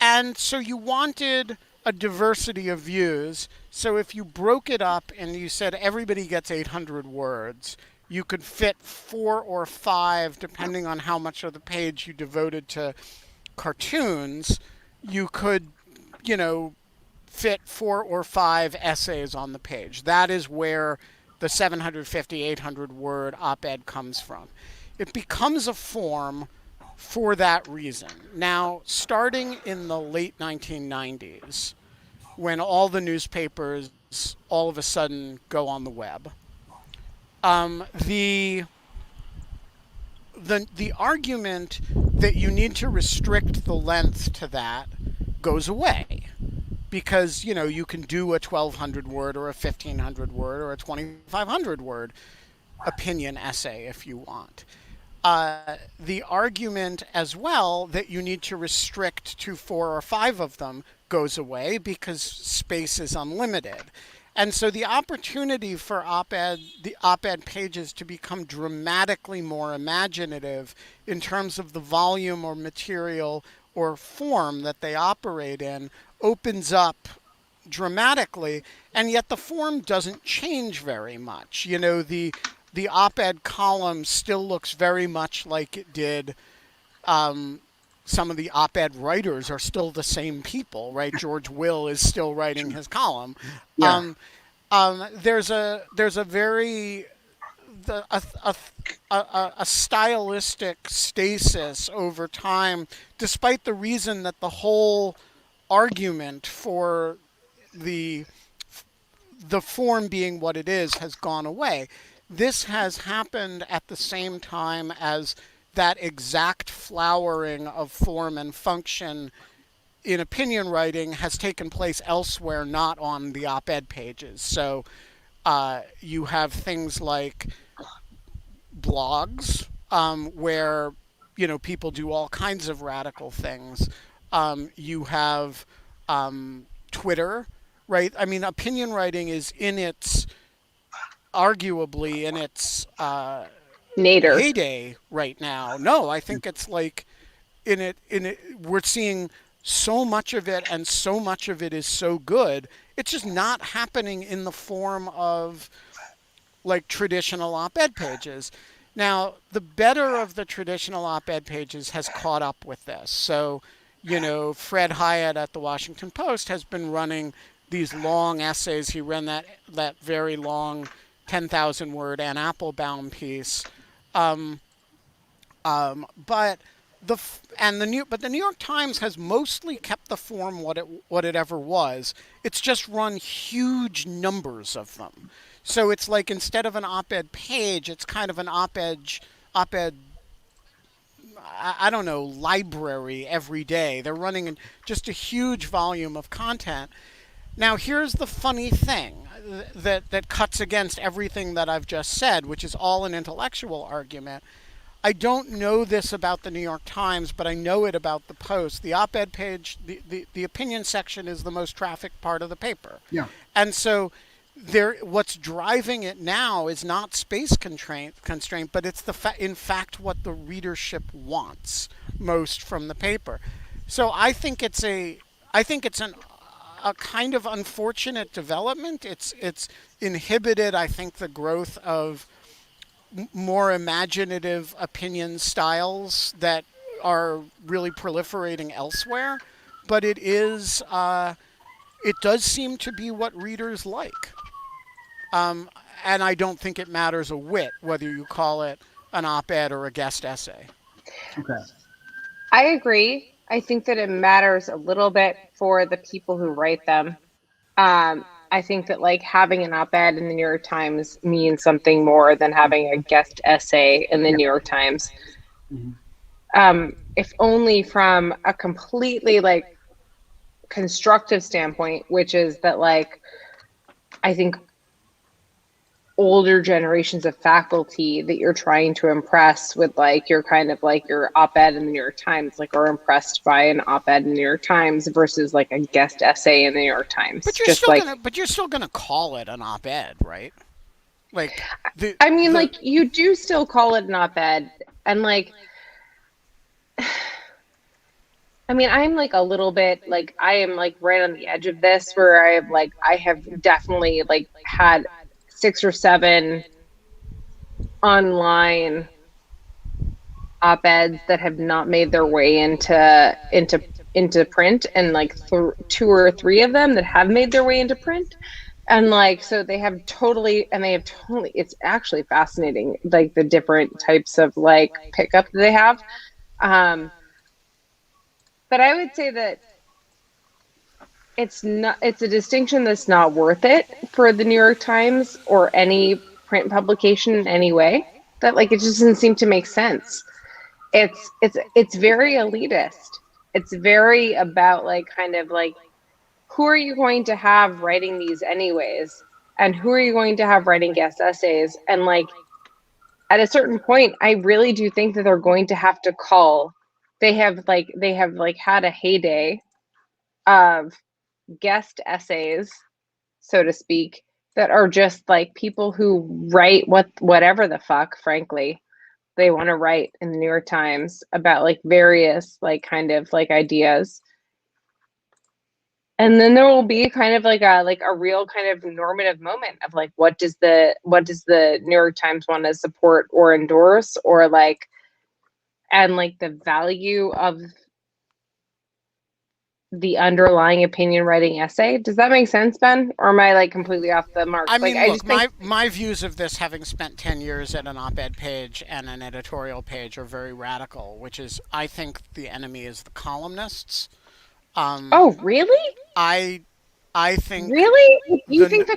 And so you wanted a diversity of views. So if you broke it up and you said everybody gets 800 words, you could fit 4 or 5, depending on how much of the page you devoted to cartoons. You could, fit 4 or 5 essays on the page. That is where the 750, 800-word op-ed comes from. It becomes a form for that reason. Now, starting in the late 1990s, when all the newspapers all of a sudden go on the web, the argument that you need to restrict the length to that goes away. Because, you can do a 1,200 word or a 1,500 word or a 2,500 word opinion essay if you want. The argument as well that you need to restrict to 4 or 5 of them goes away because space is unlimited. And so the opportunity for the op-ed pages to become dramatically more imaginative in terms of the volume or material or form that they operate in opens up dramatically, and yet the form doesn't change very much. The op-ed column still looks very much like it did. Some of the op-ed writers are still the same people, right? George Will is still writing his column. Yeah. There's a very a stylistic stasis over time, despite the reason that the whole argument for the form being what it is has gone away. This has happened at the same time as that exact flowering of form and function in opinion writing has taken place elsewhere, not on the op-ed pages. So you have things like blogs where people do all kinds of radical things. You have Twitter, right? I mean, opinion writing is arguably in its Nader. heyday right now. No, I think it's like we're seeing so much of it, and so much of it is so good. It's just not happening in the form of like traditional op-ed pages. Now, the better of the traditional op-ed pages has caught up with this. So, Fred Hyatt at the Washington Post has been running these long essays. He ran that very long 10,000-word Ann Applebaum piece. But the New York Times has mostly kept the form what it ever was. It's just run huge numbers of them. So it's like I don't know, library every day. They're running just a huge volume of content. Now, here's the funny thing that cuts against everything that I've just said, which is all an intellectual argument. I don't know this about the New York Times, but I know it about the Post. The op-ed page, the opinion section is the most trafficked part of the paper. Yeah. And so what's driving it now is not space constraint, but it's in fact what the readership wants most from the paper. So I think it's a kind of unfortunate development. It's inhibited, I think, the growth of more imaginative opinion styles that are really proliferating elsewhere. But it does seem to be what readers like. And I don't think it matters a whit whether you call it an op-ed or a guest essay. Okay. I agree. I think that it matters a little bit for the people who write them. I think that like having an op-ed in the New York Times means something more than having a guest essay in the New York Times. If only from a completely like constructive standpoint, which is that like I think older generations of faculty that you're trying to impress with like your kind of like your op-ed in the New York Times like are impressed by an op-ed in the New York Times versus like a guest essay in the New York Times. But you're still gonna call it an op-ed, right? Like like you do still call it an op-ed, and like I'm like a little bit like I am like right on the edge of this where I have definitely like had 6 or 7 online op-eds that have not made their way into print, and like 2 or 3 of them that have made their way into print, and like so they have totally it's actually fascinating like the different types of like pickup that they have, but I would say that it's a distinction that's not worth it for the New York Times or any print publication in any way. That like it just doesn't seem to make sense. It's very elitist. It's very about like kind of like who are you going to have writing these anyways, and who are you going to have writing guest essays, and like at a certain point I really do think that they're going to have to call. They have had a heyday of guest essays, so to speak, that are just like people who write whatever the fuck, frankly, they want to write in the New York Times about like various like kind of like ideas. And then there will be kind of like a real kind of normative moment of like what does the New York Times want to support or endorse, or like, and like the value of the underlying opinion writing essay. Does that make sense, Ben? Or am I like completely off the mark? I mean, like, look, my views of this, having spent 10 years at an op-ed page and an editorial page, are very radical, which is I think the enemy is the columnists. Oh, really? I think really you think the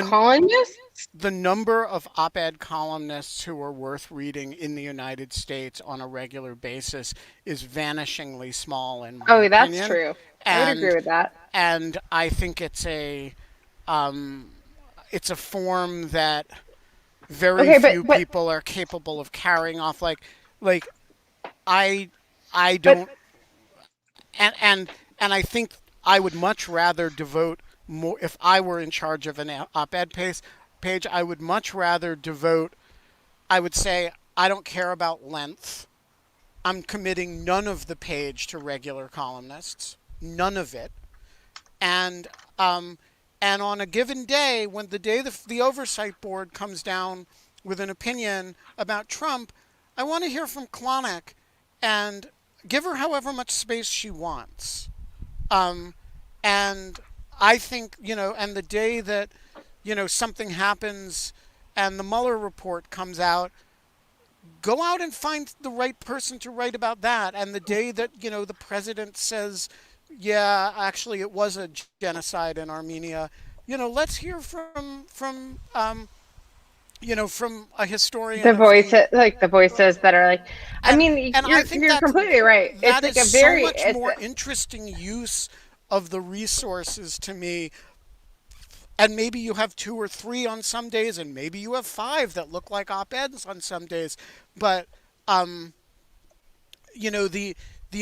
columnists? The number of op-ed columnists who are worth reading in the United States on a regular basis is vanishingly small in my opinion. That's true. I would agree with that. And I think it's a form that very few people are capable of carrying off. Like I don't, and I think I would much rather devote more, if I were in charge of an op-ed page, I would much rather devote, I would say, I don't care about length. I'm committing none of the page to regular columnists, none of it. And on a given day, when the oversight board comes down with an opinion about Trump, I want to hear from Klonik and give her however much space she wants. And I think, and the day that, something happens and the Mueller report comes out, go out and find the right person to write about that. And the day that, the president says, yeah, actually it was a genocide in Armenia, let's hear from from a historian. The voices that are like, I mean, I think you're completely right. It's that like is a very, so much it's more interesting use of the resources to me. And maybe you have 2 or 3 on some days, and maybe you have 5 that look like op-eds on some days. But the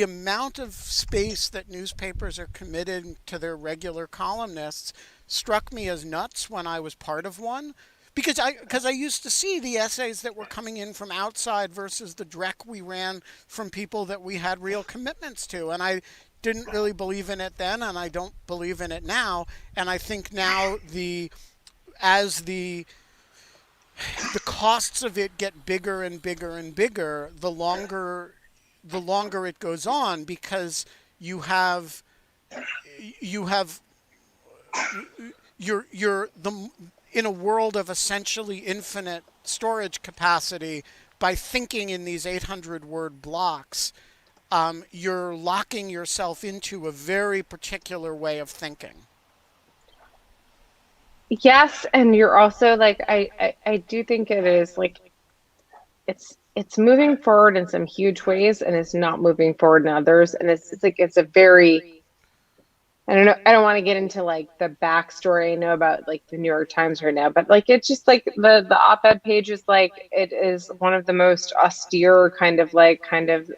amount of space that newspapers are committed to their regular columnists struck me as nuts when I was part of one. Because I used to see the essays that were coming in from outside versus the dreck we ran from people that we had real commitments to. And I didn't really believe in it then, and I don't believe in it now. And I think now as the costs of it get bigger and bigger and bigger, the longer it goes on, because you're in a world of essentially infinite storage capacity. By thinking in these 800-word blocks, you're locking yourself into a very particular way of thinking. yes, and you're also like, I do think it is like, it's moving forward in some huge ways, and it's not moving forward in others, and it's like it's a very, I don't know, I don't want to get into like the backstory I know about like the New York Times right now, but like it's just like the op-ed page is like, it is one of the most austere kind of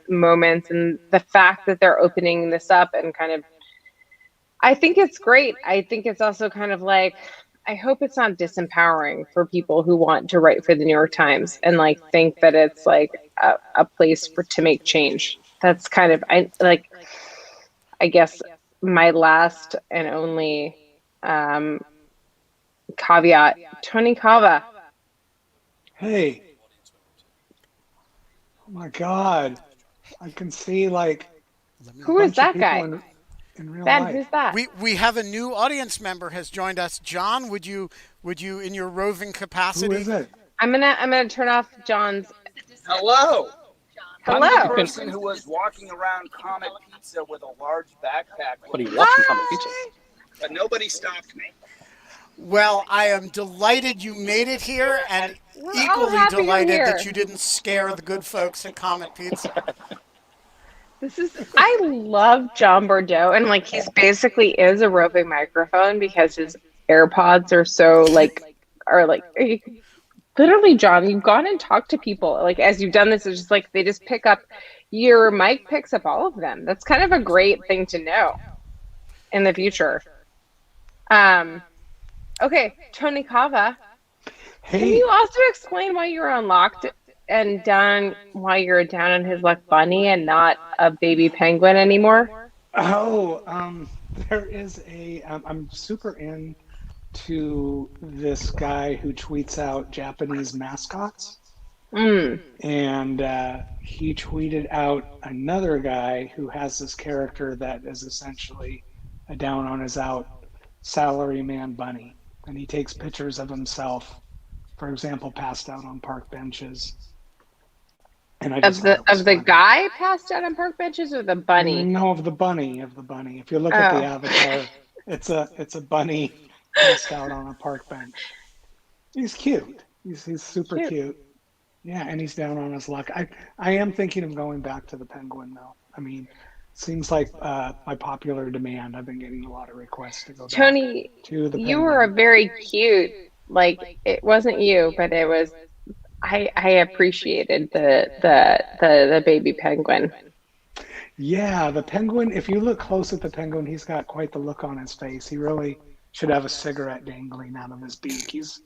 moments, and the fact that they're opening this up and kind of, I think it's great. I think it's also kind of like, I hope it's not disempowering for people who want to write for the New York Times and like think that it's like a place to make change. That's kind of, I guess my last and only caveat. Tony Cava. Hey. Oh my God. I can see like who is that guy? In real Ben, life. who's that? We have a new audience member has joined us. John, would you in your roving capacity? Who is it? I'm gonna turn off John's. Hello. Hello. I'm the person who was walking around Comet Pizza with a large backpack. What are you watching Comet Pizza? But nobody stopped me. Well, I am delighted you made it here, and We're all equally happy you're delighted here. that you didn't scare the good folks at Comet Pizza. I love John Bordeaux, and like he's basically is a roving microphone because his AirPods are so literally, John, you've gone and talked to people like as you've done this. It's just like they just pick up, your mic picks up all of them. That's kind of a great thing to know in the future. Okay, Tony Cava. Hey. Can you also explain why you're unlocked and why you're down on his luck bunny and not a baby penguin anymore? Oh, there is I'm super into this guy who tweets out Japanese mascots. And he tweeted out another guy who has this character that is essentially a down on his out salaryman bunny. And he takes pictures of himself, for example, passed out on park benches. And of the guy passed out on park benches, or the bunny? No, of the bunny. If you look at the avatar, it's a bunny passed out on a park bench. He's cute. He's super cute. Yeah, and he's down on his luck. I am thinking of going back to the penguin though. I mean, seems like by popular demand, I've been getting a lot of requests to go back Tony, to the penguin. you were a very cute. Like it wasn't you, but it was. I appreciated the baby penguin. Yeah, the penguin, if you look close at the penguin, he's got quite the look on his face. He really should have a cigarette dangling out of his beak. He's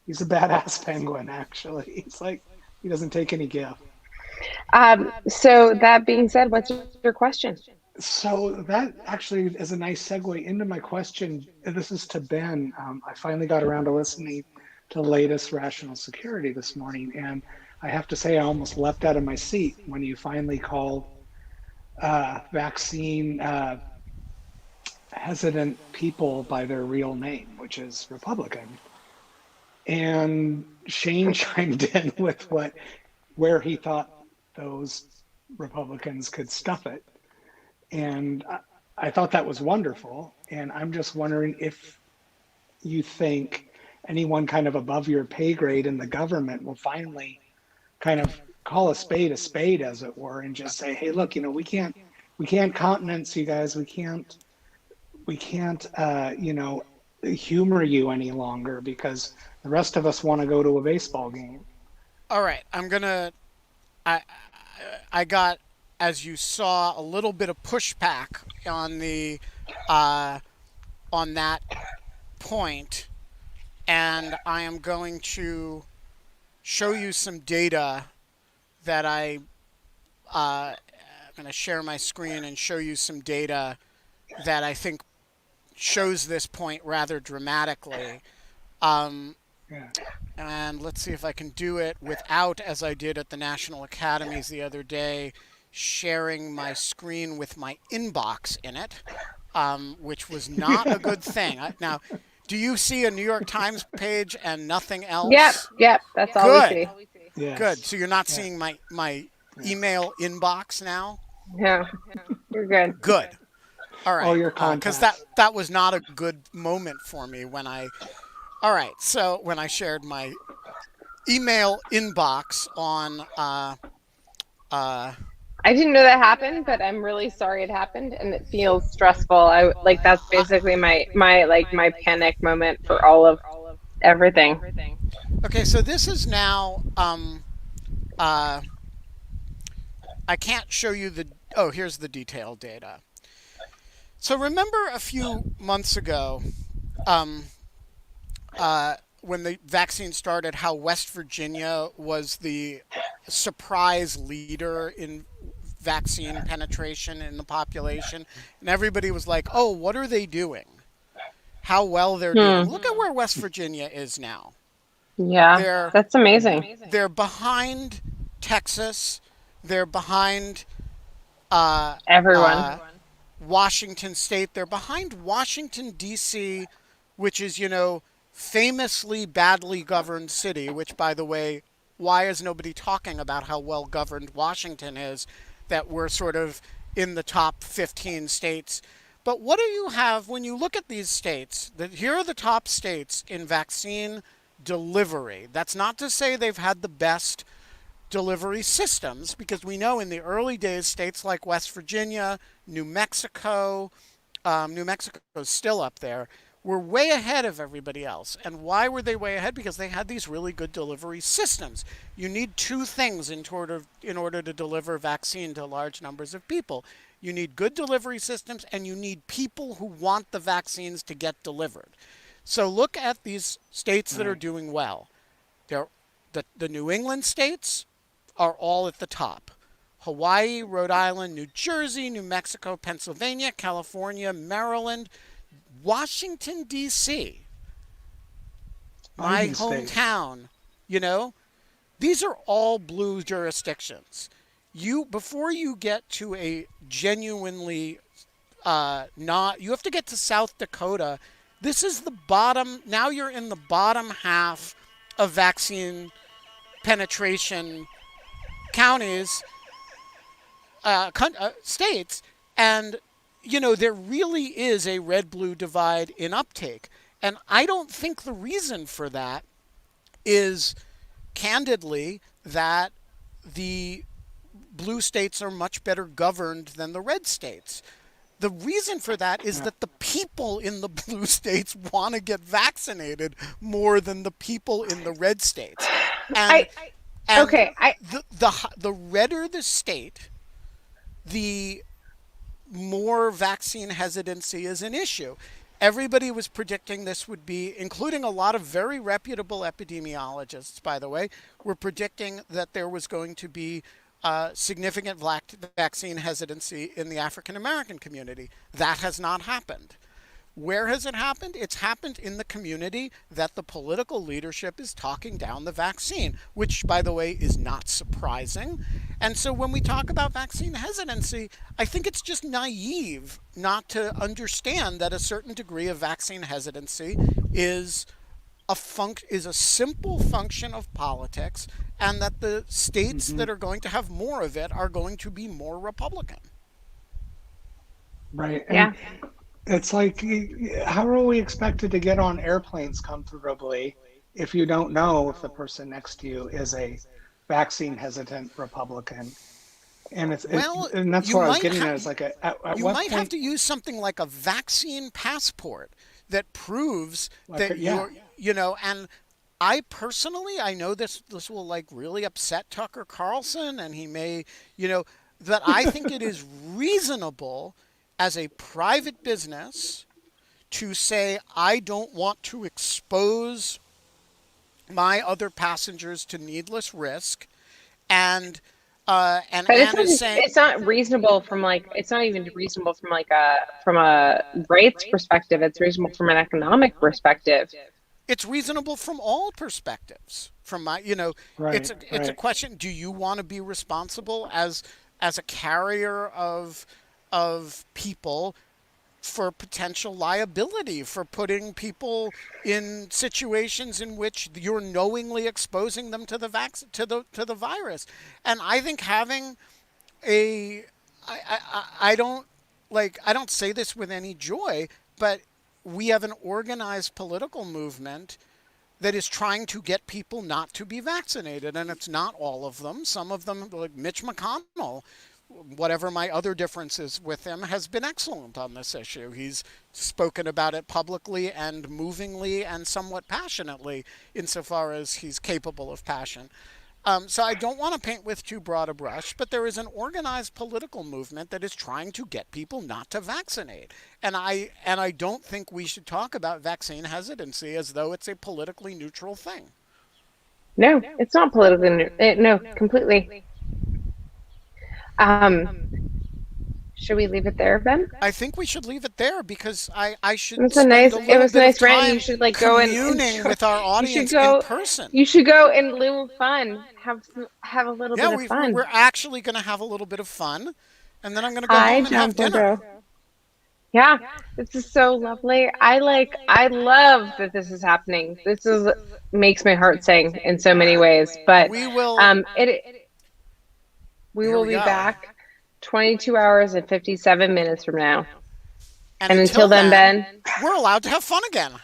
a badass penguin, actually. It's like he doesn't take any gift. So that being said, what's your question? So that actually is a nice segue into my question. This is to Ben. I finally got around to listening to the latest Rational Security this morning, and I have to say I almost leapt out of my seat when you finally called vaccine hesitant people by their real name, which is Republican. And Shane chimed in with where he thought those Republicans could stuff it. And I thought that was wonderful. And I'm just wondering if you think anyone kind of above your pay grade in the government will finally kind of call a spade, as it were, and just say, hey, look, we can't countenance you guys. We can't, humor you any longer because the rest of us want to go to a baseball game. All right, I got, as you saw, a little bit of pushback on the on that point, and I am going to show you some data that I'm going to share my screen and show you some data that I think shows this point rather dramatically. And let's see if I can do it without, as I did at the National Academies the other day, sharing my screen with my inbox in it, which was not a good thing. Now, do you see a New York Times page and nothing else? Yep, that's all we see. Yes. Good. So you're not seeing my email inbox now? Yeah, you're good. Good. All right. All your contacts. Because that was not a good moment for me when I... All right, so when I shared my email inbox on... I didn't know that happened, but I'm really sorry it happened, and it feels stressful. That's basically my panic moment for all of everything. Okay, so this is now... I can't show you the... Oh, here's the detailed data. So remember a few months ago... when the vaccine started, how West Virginia was the surprise leader in vaccine penetration in the population. And everybody was like, oh, what are they doing? How well they're doing. Look at where West Virginia is now. Yeah, that's amazing. They're behind Texas. They're behind everyone. Washington State. They're behind Washington, D.C., which is, famously badly governed city, which, by the way, why is nobody talking about how well governed Washington is, that we're sort of in the top 15 states. But what do you have when you look at these states? Here are the top states in vaccine delivery. That's not to say they've had the best delivery systems, because we know in the early days, states like West Virginia, New Mexico is still up there, were way ahead of everybody else. And why were they way ahead? Because they had these really good delivery systems. You need two things in order to deliver vaccine to large numbers of people. You need good delivery systems, and you need people who want the vaccines to get delivered. So look at these states that are doing well. The New England states are all at the top. Hawaii, Rhode Island, New Jersey, New Mexico, Pennsylvania, California, Maryland, Washington, D.C., my hometown, these are all blue jurisdictions. Before you get to a genuinely you have to get to South Dakota. This is the bottom. Now you're in the bottom half of vaccine penetration counties, states, and there really is a red-blue divide in uptake. And I don't think the reason for that is, candidly, that the blue states are much better governed than the red states. The reason for that is that the people in the blue states want to get vaccinated more than the people in the red states. And, the redder the state, the more vaccine hesitancy is an issue. Everybody was predicting this would be, including a lot of very reputable epidemiologists, by the way, were predicting that there was going to be significant vaccine hesitancy in the African American community. That has not happened. Where has it happened? It's happened in the community that the political leadership is talking down the vaccine, which, by the way, is not surprising. And so when we talk about vaccine hesitancy, I think it's just naive not to understand that a certain degree of vaccine hesitancy is a simple function of politics, and that the states that are going to have more of it are going to be more Republican. Right. It's like, how are we expected to get on airplanes comfortably if you don't know if the person next to you is a vaccine hesitant Republican? And Well, and that's you what I was might getting ha- at. Is like, at you what might have point, to use something like a vaccine passport that proves that yeah, and I personally, I know this will like really upset Tucker Carlson, and he may, that I think it is reasonable as a private business to say I don't want to expose my other passengers to needless risk, and But it's Anne not is just, saying it's not reasonable from like, it's not even reasonable from like a rights perspective. It's reasonable from an economic perspective. it's reasonable from all perspectives. From my, right, it's a question: do you want to be responsible as a carrier of people for potential liability for putting people in situations in which you're knowingly exposing them to the virus? And I think having a I don't I don't say this with any joy, but we have an organized political movement that is trying to get people not to be vaccinated, and it's not all of them. Some of them, like Mitch McConnell, whatever my other differences with him, has been excellent on this issue. He's spoken about it publicly and movingly and somewhat passionately insofar as he's capable of passion. So I don't want to paint with too broad a brush, but there is an organized political movement that is trying to get people not to vaccinate. And I don't think we should talk about vaccine hesitancy as though it's a politically neutral thing. No, it's not politically, no, completely. Should we leave it there, Ben? I think we should leave it there because I should It was spend nice. a It little was bit a nice of rant. time You should like go and communing with our audience go, in person. You should go in lieu of fun. Have a little bit of fun. We're actually going to have a little bit of fun, and then I'm going to go Hi, home and have John dinner. Bordeaux. Yeah, this is so lovely. I love that this is happening. Makes my heart sing in so many ways. But We will. We will be back 22 hours and 57 minutes from now. And until then, Ben, we're allowed to have fun again.